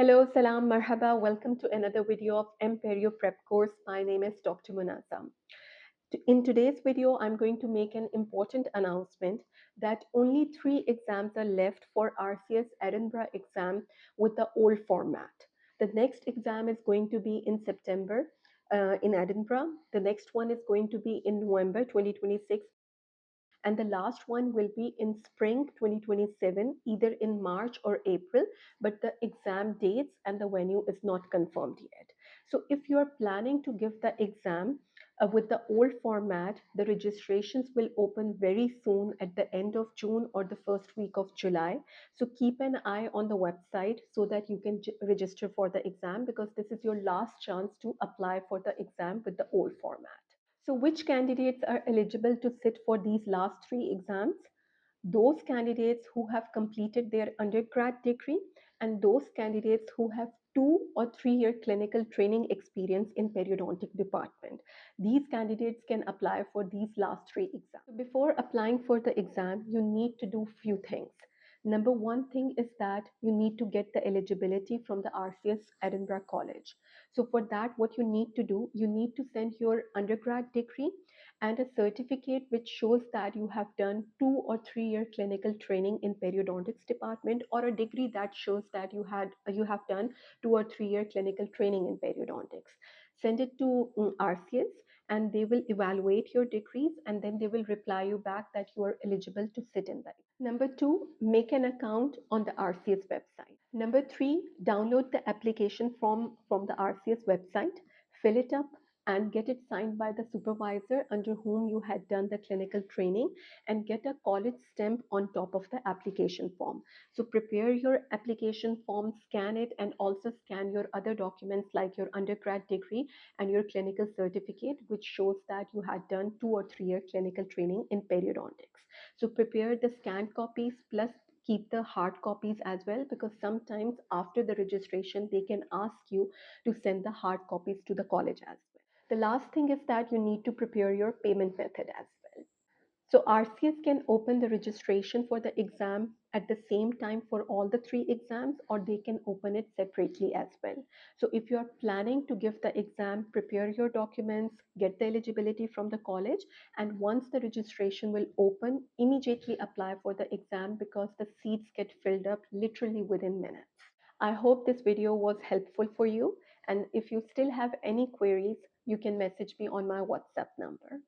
Hello, salam, marhaba. Welcome to another video of MPerio Prep Course. My name is Dr. Munazam. In today's video, I'm going to make an important announcement that only 3 exams are left for RCS Edinburgh exam with the old format. The next exam is going to be in September in Edinburgh. The next one is going to be in November 2026, and the last one will be in spring 2027, either in March or April, but the exam dates and the venue is not confirmed yet. So if you are planning to give the exam with the old format, the registrations will open very soon at the end of June or the first week of July. So keep an eye on the website so that you can register for the exam, because this is your last chance to apply for the exam with the old format. So, which candidates are eligible to sit for these last 3 exams? Those candidates who have completed their undergrad degree and those candidates who have 2 or 3 year clinical training experience in periodontic department. These candidates can apply for these last 3 exams. So before applying for the exam, you need to do few things. Number one thing is that you need to get the eligibility from the RCS Edinburgh College. So for that, what you need to do, you need to send your undergrad degree and a certificate which shows that you have done 2 or 3 year clinical training in periodontics department, or a degree that shows that you have done 2 or 3 year clinical training in periodontics. Send it to RCS, and they will evaluate your degrees, and then they will reply you back that you are eligible to sit in that. Number two, make an account on the RCS website. Number three, download the application form from the RCS website, fill it up, and get it signed by the supervisor under whom you had done the clinical training, and get a college stamp on top of the application form. So prepare your application form, scan it, and also scan your other documents like your undergrad degree and your clinical certificate, which shows that you had done 2 or 3 year clinical training in periodontics. So prepare the scanned copies, plus keep the hard copies as well, because sometimes after the registration they can ask you to send the hard copies to the college as well. The last thing is that you need to prepare your payment method as well. So RCS can open the registration for the exam at the same time for all the 3 exams, or they can open it separately as well. So if you are planning to give the exam, prepare your documents, get the eligibility from the college, and once the registration will open, immediately apply for the exam, because the seats get filled up literally within minutes. I hope this video was helpful for you, and if you still have any queries, you can message me on my WhatsApp number.